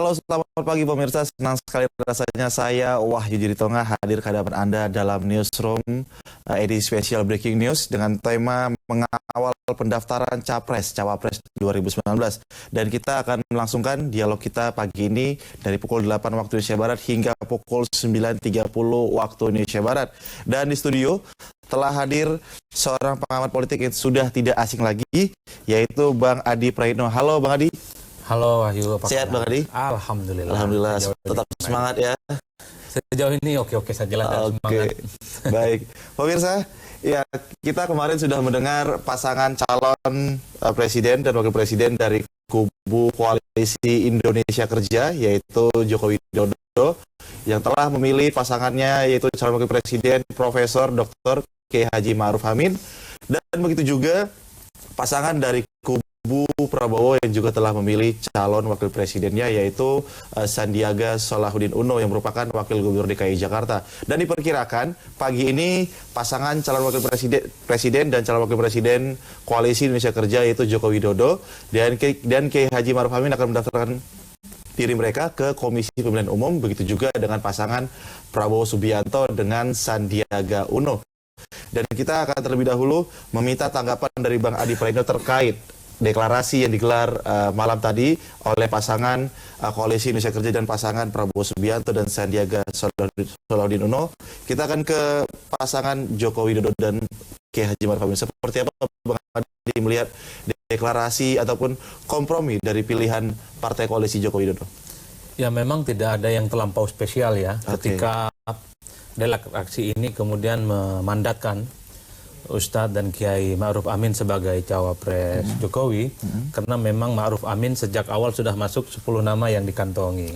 Halo, selamat pagi pemirsa. Senang sekali rasanya saya Wahyu Jiritonga hadir ke hadapan Anda dalam Newsroom edisi spesial Breaking News dengan tema mengawal pendaftaran Capres-Cawapres 2019. Dan kita akan melangsungkan dialog kita pagi ini dari pukul 8 waktu Indonesia Barat hingga pukul 9.30 waktu Indonesia Barat. Dan di studio telah hadir seorang pengamat politik yang sudah tidak asing lagi, yaitu Bang Adi Praitno. Halo Bang Adi. Halo Wahyu, apa sehat Bang Adi? Alhamdulillah. Alhamdulillah, tetap semangat ya. Sejauh ini oke-oke saja lah. Oke, baik. Pemirsa, ya kita kemarin sudah mendengar pasangan calon presiden dan wakil presiden dari kubu Koalisi Indonesia Kerja, yaitu Joko Widodo, yang telah memilih pasangannya yaitu calon wakil presiden Profesor Dr. Kiai Haji Ma'ruf Amin, dan begitu juga pasangan dari kubu Prabowo yang juga telah memilih calon wakil presidennya yaitu Sandiaga Salahuddin Uno yang merupakan wakil gubernur DKI Jakarta. Dan diperkirakan pagi ini pasangan calon wakil presiden dan calon wakil presiden Koalisi Indonesia Kerja yaitu Joko Widodo dan Kiai Haji Ma'ruf Amin akan mendaftarkan diri mereka ke Komisi Pemilihan Umum, begitu juga dengan pasangan Prabowo Subianto dengan Sandiaga Uno. Dan kita akan terlebih dahulu meminta tanggapan dari Bang Adi Praitno terkait deklarasi yang digelar malam tadi oleh pasangan Koalisi Indonesia Kerja dan pasangan Prabowo Subianto dan Sandiaga Salahuddin Uno. Kita akan ke pasangan Joko Widodo dan Kiai Haji Ma'ruf Amin. Seperti apa Bang Adi melihat deklarasi ataupun kompromi dari pilihan Partai Koalisi Joko Widodo? Ya memang tidak ada yang terlampau spesial ya. Ketika deklarasi ini kemudian memandatkan Ustadz dan Kiai Ma'ruf Amin sebagai cawapres Jokowi, karena memang Ma'ruf Amin sejak awal sudah masuk 10 nama yang dikantongi.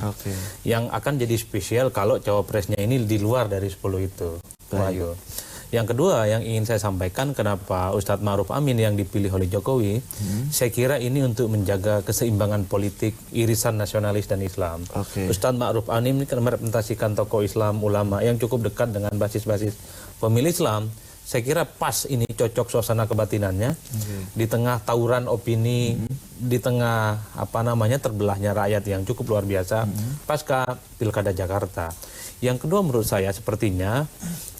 Yang akan jadi spesial kalau cawapresnya ini di luar dari 10 itu. Wahyu. Yang kedua yang ingin saya sampaikan, kenapa Ustadz Ma'ruf Amin yang dipilih oleh Jokowi, saya kira ini untuk menjaga keseimbangan politik irisan nasionalis dan Islam. Ustadz Ma'ruf Amin ini kan merepresentasikan tokoh Islam, ulama yang cukup dekat dengan basis-basis pemilih Islam. Saya kira pas ini cocok suasana kebatinannya di tengah tawuran opini, di tengah terbelahnya rakyat yang cukup luar biasa pasca Pilkada Jakarta. Yang kedua menurut saya sepertinya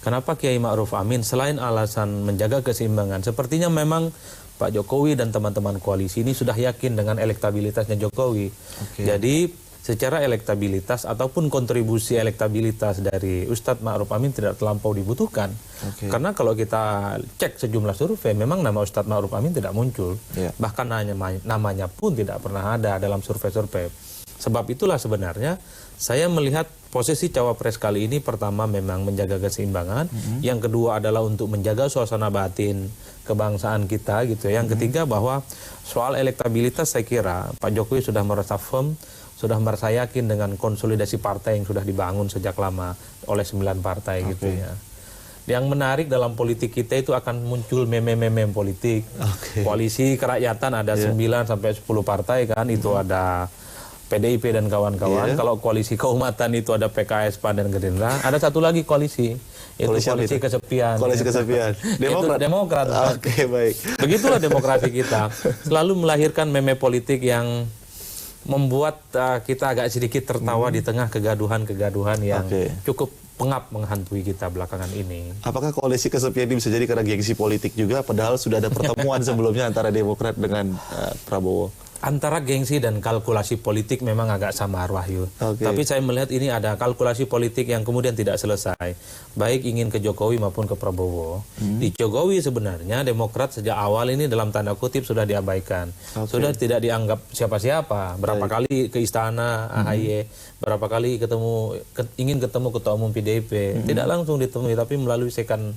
kenapa Kiai Ma'ruf Amin selain alasan menjaga keseimbangan, sepertinya memang Pak Jokowi dan teman-teman koalisi ini sudah yakin dengan elektabilitasnya Jokowi. Jadi secara elektabilitas ataupun kontribusi elektabilitas dari Ustadz Ma'ruf Amin tidak terlampau dibutuhkan. Karena kalau kita cek sejumlah survei, memang nama Ustadz Ma'ruf Amin tidak muncul. Bahkan namanya pun tidak pernah ada dalam survei-survei. Sebab itulah sebenarnya saya melihat posisi cawapres kali ini pertama memang menjaga keseimbangan, yang kedua adalah untuk menjaga suasana batin kebangsaan kita gitu. Yang ketiga bahwa soal elektabilitas saya kira Pak Jokowi sudah merasa firm, sudah merasa yakin dengan konsolidasi partai yang sudah dibangun sejak lama oleh 9 partai gitu ya. Yang menarik dalam politik kita itu akan muncul meme-meme politik. Koalisi kerakyatan ada 9 sampai 10 partai kan, itu ada PDIP dan kawan-kawan. Kalau koalisi keumatan itu ada PKS, PAN dan Gerindra. Ada satu lagi koalisi, yaitu koalisi kesepian. Koalisi kesepian. Demokrat. Baik. Begitulah demokrasi kita. Selalu melahirkan meme politik yang membuat kita agak sedikit tertawa di tengah kegaduhan-kegaduhan yang cukup pengap menghantui kita belakangan ini. Apakah koalisi kesepian ini bisa jadi karena gengsi politik juga, padahal sudah ada pertemuan sebelumnya antara Demokrat dengan Prabowo? Antara gengsi dan kalkulasi politik memang agak samar, Wahyu. Tapi saya melihat ini ada kalkulasi politik yang kemudian tidak selesai. Baik ingin ke Jokowi maupun ke Prabowo. Di Jokowi sebenarnya Demokrat sejak awal ini dalam tanda kutip sudah diabaikan. Sudah tidak dianggap siapa-siapa. Berapa kali ke istana AHY, berapa kali ingin ketemu Ketua Umum PDIP. Tidak langsung ditemui, tapi melalui second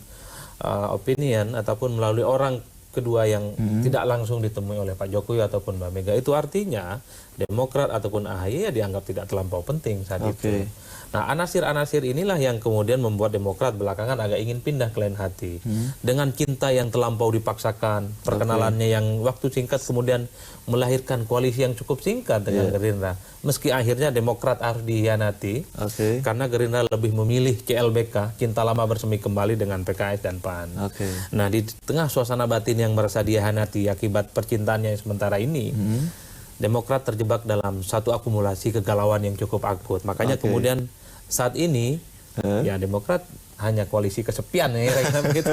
opinion ataupun melalui orang kedua yang tidak langsung ditemui oleh Pak Jokowi ataupun Mbak Mega. Itu artinya Demokrat ataupun AHY ya dianggap tidak terlampau penting saat itu. Nah, anasir-anasir inilah yang kemudian membuat Demokrat belakangan agak ingin pindah ke lain hati. Dengan cinta yang terlampau dipaksakan, perkenalannya yang waktu singkat kemudian melahirkan koalisi yang cukup singkat dengan Gerindra. Meski akhirnya Demokrat harus dihianati, karena Gerindra lebih memilih CLBK, cinta lama bersemi kembali dengan PKS dan PAN. Nah, di tengah suasana batin yang merasa dihianati akibat percintaannya sementara ini, Demokrat terjebak dalam satu akumulasi kegalauan yang cukup akut. Makanya kemudian saat ini ya Demokrat hanya koalisi kesepian ya kira-kira begitu.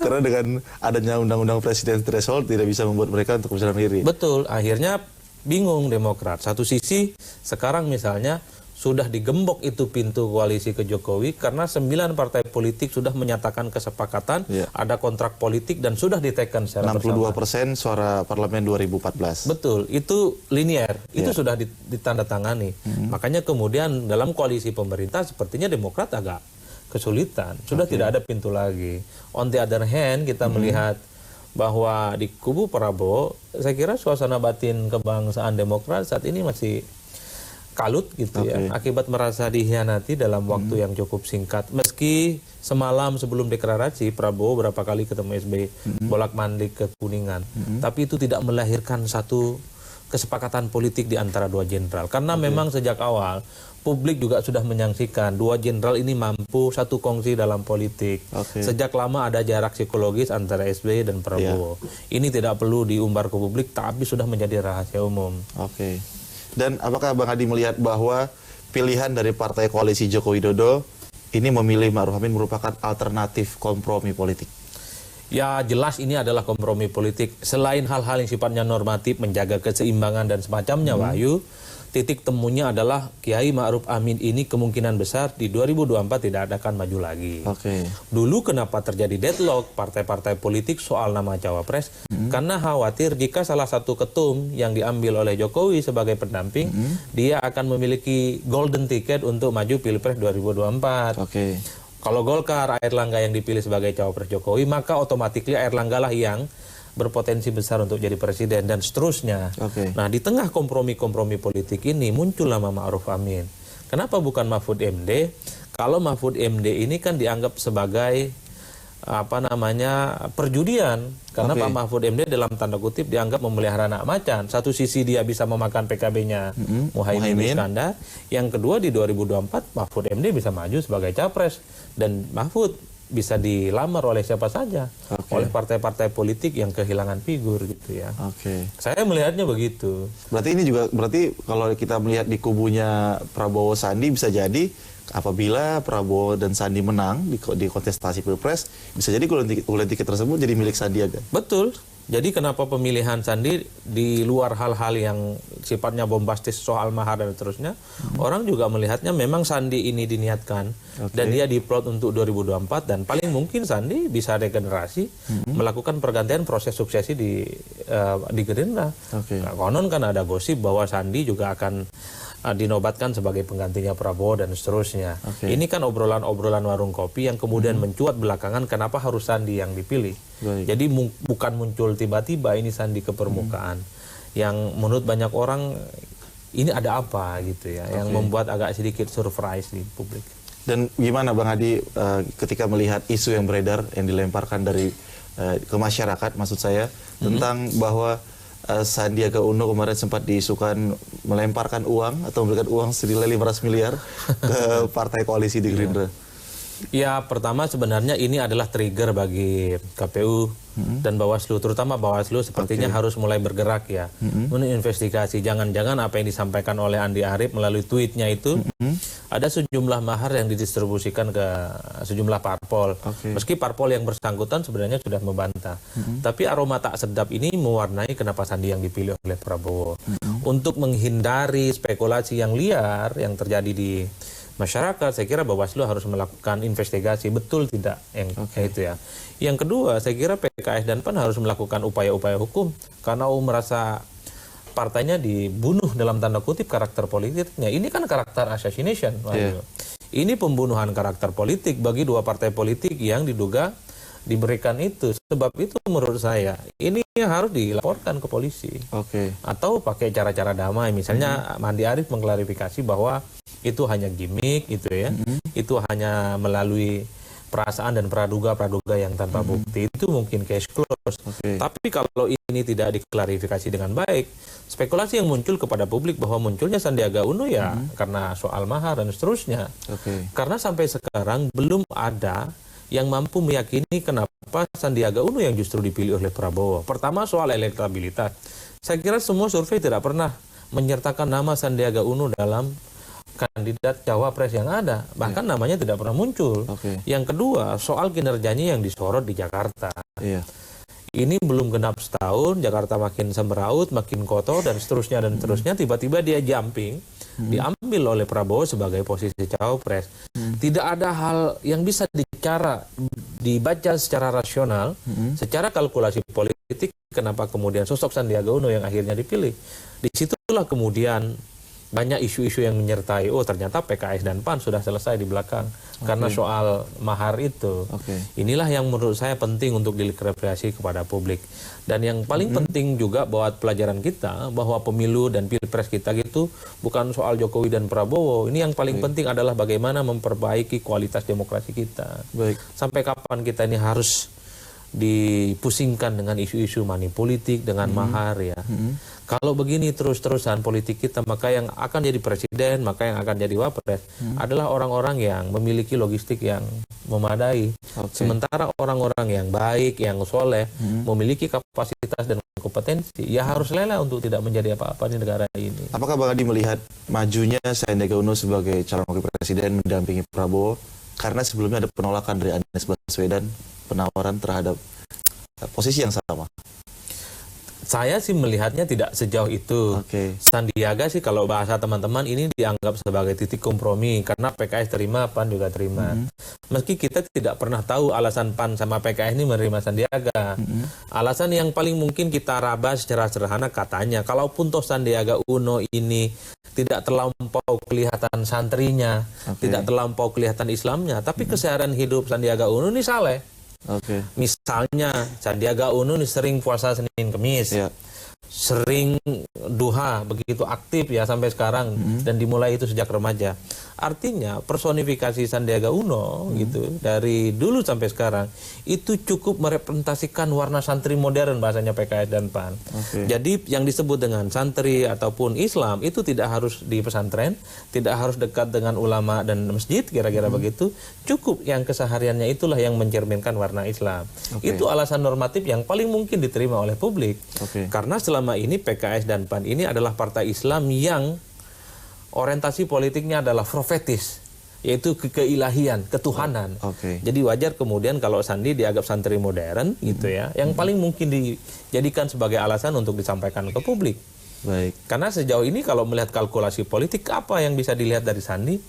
Karena dengan adanya undang-undang presiden threshold tidak bisa membuat mereka untuk mencalonkan diri. Betul, akhirnya bingung Demokrat. Satu sisi sekarang misalnya sudah digembok itu pintu koalisi ke Jokowi karena 9 partai politik sudah menyatakan kesepakatan, ada kontrak politik dan sudah diteken secara 62% suara parlemen 2014. Betul, itu linier, itu sudah ditandatangani. Makanya kemudian dalam koalisi pemerintah sepertinya Demokrat agak kesulitan, sudah tidak ada pintu lagi. On the other hand, kita melihat bahwa di kubu Prabowo, saya kira suasana batin kebangsaan Demokrat saat ini masih kalut gitu ya, akibat merasa dikhianati dalam waktu yang cukup singkat. Meski semalam sebelum deklarasi Prabowo berapa kali ketemu SBY bolak-balik ke Kuningan, tapi itu tidak melahirkan satu kesepakatan politik di antara dua jenderal. Karena memang sejak awal publik juga sudah menyaksikan dua jenderal ini mampu satu kongsi dalam politik. Sejak lama ada jarak psikologis antara SBY dan Prabowo. Ini tidak perlu diumbar ke publik, tapi sudah menjadi rahasia umum. Dan apakah Bang Hadi melihat bahwa pilihan dari partai koalisi Joko Widodo ini memilih Ma'ruf Amin merupakan alternatif kompromi politik? Ya jelas ini adalah kompromi politik. Selain hal-hal yang sifatnya normatif, menjaga keseimbangan dan semacamnya, Wahyu, titik temunya adalah Kiai Ma'ruf Amin ini kemungkinan besar di 2024 tidak akan maju lagi. Dulu kenapa terjadi deadlock partai-partai politik soal nama cawapres? Karena khawatir jika salah satu ketum yang diambil oleh Jokowi sebagai pendamping, dia akan memiliki golden ticket untuk maju Pilpres 2024. Kalau Golkar, Airlangga yang dipilih sebagai cawapres Jokowi, maka otomatis Airlangga lah yang berpotensi besar untuk jadi presiden dan seterusnya. Nah, di tengah kompromi-kompromi politik ini muncul nama Ma'ruf Amin. Kenapa bukan Mahfud MD? Kalau Mahfud MD ini kan dianggap sebagai perjudian, karena Pak Mahfud MD dalam tanda kutip dianggap memelihara anak macan. Satu sisi dia bisa memakan PKB-nya Muhaimin Iskandar, yang kedua di 2024 Mahfud MD bisa maju sebagai capres dan Mahfud bisa dilamar oleh siapa saja, oleh partai-partai politik yang kehilangan figur gitu ya. Saya melihatnya begitu. Berarti kalau kita melihat di kubunya Prabowo Sandi, bisa jadi apabila Prabowo dan Sandi menang di kontestasi Pilpres, bisa jadi golden ticket tersebut jadi milik Sandiaga. Betul. Jadi kenapa pemilihan Sandi di luar hal-hal yang sifatnya bombastis soal mahar dan seterusnya, orang juga melihatnya memang Sandi ini diniatkan dan dia diplot untuk 2024 dan paling mungkin Sandi bisa regenerasi, melakukan pergantian proses suksesi di Gerindra. Nah, konon kan ada gosip bahwa Sandi juga akan dinobatkan sebagai penggantinya Prabowo dan seterusnya. Ini kan obrolan-obrolan warung kopi yang kemudian mencuat belakangan kenapa harus Sandi yang dipilih. Jadi bukan muncul tiba-tiba ini Sandi ke permukaan. Yang menurut banyak orang ini ada apa gitu ya, yang membuat agak sedikit surprise di publik. Dan gimana Bang Hadi ketika melihat isu yang beredar yang dilemparkan dari ke masyarakat, maksud saya, tentang bahwa Sandiaga Uno kemarin sempat diisukan melemparkan uang atau memberikan uang senilai 500 miliar ke partai koalisi di Gerindra. Ya, pertama sebenarnya ini adalah trigger bagi KPU dan Bawaslu, terutama Bawaslu sepertinya harus mulai bergerak ya, menginvestigasi. Jangan-jangan apa yang disampaikan oleh Andi Arief melalui tweetnya itu ada sejumlah mahar yang didistribusikan ke sejumlah parpol. Meski parpol yang bersangkutan sebenarnya sudah membantah. Tapi aroma tak sedap ini mewarnai kenapa Sandi yang dipilih oleh Prabowo. Untuk menghindari spekulasi yang liar yang terjadi di masyarakat, saya kira Bawaslu harus melakukan investigasi betul tidak yang kayak itu ya. Yang kedua, saya kira PKS dan PAN harus melakukan upaya-upaya hukum karena merasa partainya dibunuh dalam tanda kutip karakter politiknya. Ini kan karakter assassination. Ini pembunuhan karakter politik bagi dua partai politik yang diduga diberikan itu. Sebab itu menurut saya ini harus dilaporkan ke polisi. Atau pakai cara-cara damai. Misalnya Andi Arief mengklarifikasi bahwa itu hanya gimmick itu ya. Itu hanya melalui perasaan dan praduga-praduga yang tanpa bukti. Itu mungkin case close. Tapi kalau ini tidak diklarifikasi dengan baik, spekulasi yang muncul kepada publik bahwa munculnya Sandiaga Uno ya karena soal mahar dan seterusnya. Karena sampai sekarang belum ada yang mampu meyakini kenapa Sandiaga Uno yang justru dipilih oleh Prabowo. Pertama soal elektabilitas. Saya kira semua survei tidak pernah menyertakan nama Sandiaga Uno dalam kandidat cawapres yang ada. Bahkan namanya tidak pernah muncul. Yang kedua, soal kinerjanya yang disorot di Jakarta. Ini belum genap setahun, Jakarta makin semeraut, makin kotor, dan seterusnya, tiba-tiba dia jumping, diambil oleh Prabowo sebagai posisi cawapres. Tidak ada hal yang bisa dibaca secara rasional, secara kalkulasi politik, kenapa kemudian sosok Sandiaga Uno yang akhirnya dipilih. Disitulah kemudian banyak isu-isu yang menyertai, oh ternyata PKS dan PAN sudah selesai di belakang karena soal mahar itu. Inilah yang menurut saya penting untuk diklarifikasi kepada publik. Dan yang paling penting juga buat pelajaran kita bahwa pemilu dan pilpres kita gitu bukan soal Jokowi dan Prabowo. Ini yang paling penting adalah bagaimana memperbaiki kualitas demokrasi kita. Sampai kapan kita ini harus dipusingkan dengan isu-isu money politik, dengan mahar ya. Kalau begini terus-terusan politik kita, maka yang akan jadi presiden, maka yang akan jadi wapres adalah orang-orang yang memiliki logistik yang memadai. Sementara orang-orang yang baik, yang soleh, memiliki kapasitas dan kompetensi, ya harus rela untuk tidak menjadi apa-apa di negara ini. Apakah Bang Adi melihat majunya Sandiaga Uno sebagai calon wakil presiden mendampingi Prabowo karena sebelumnya ada penolakan dari Anies Baswedan, penawaran terhadap posisi yang sama? Saya sih melihatnya tidak sejauh itu. Sandiaga sih kalau bahasa teman-teman ini dianggap sebagai titik kompromi karena PKS terima, PAN juga terima. Meski kita tidak pernah tahu alasan PAN sama PKS ini menerima Sandiaga. Alasan yang paling mungkin kita raba secara sederhana katanya, kalaupun toh Sandiaga Uno ini tidak terlampau kelihatan santrinya, tidak terlampau kelihatan Islamnya, tapi keseharian hidup Sandiaga Uno ini saleh. Misalnya Sandiaga Uno ini sering puasa Senin Kemis, sering duha, begitu aktif ya sampai sekarang, dan dimulai itu sejak remaja. Artinya personifikasi Sandiaga Uno gitu dari dulu sampai sekarang itu cukup merepresentasikan warna santri modern bahasanya PKS dan PAN. Jadi yang disebut dengan santri ataupun Islam itu tidak harus di pesantren, tidak harus dekat dengan ulama dan masjid kira-kira begitu. Cukup yang kesehariannya itulah yang mencerminkan warna Islam. Itu alasan normatif yang paling mungkin diterima oleh publik. Karena selama ini PKS dan PAN ini adalah partai Islam yang orientasi politiknya adalah profetis, yaitu keilahian, ketuhanan. Jadi wajar kemudian kalau Sandi dianggap santri modern gitu ya, yang paling mungkin dijadikan sebagai alasan untuk disampaikan ke publik. Karena sejauh ini kalau melihat kalkulasi politik, apa yang bisa dilihat dari Sandi,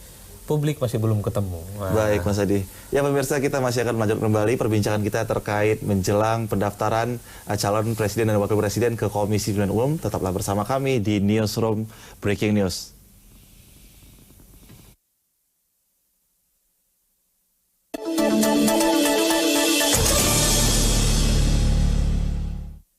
publik masih belum ketemu. Baik Mas Adi. Ya pemirsa, kita masih akan melanjutkan kembali perbincangan kita terkait menjelang pendaftaran calon presiden dan wakil presiden ke Komisi Pemilihan Umum. Tetaplah bersama kami di Newsroom Breaking News.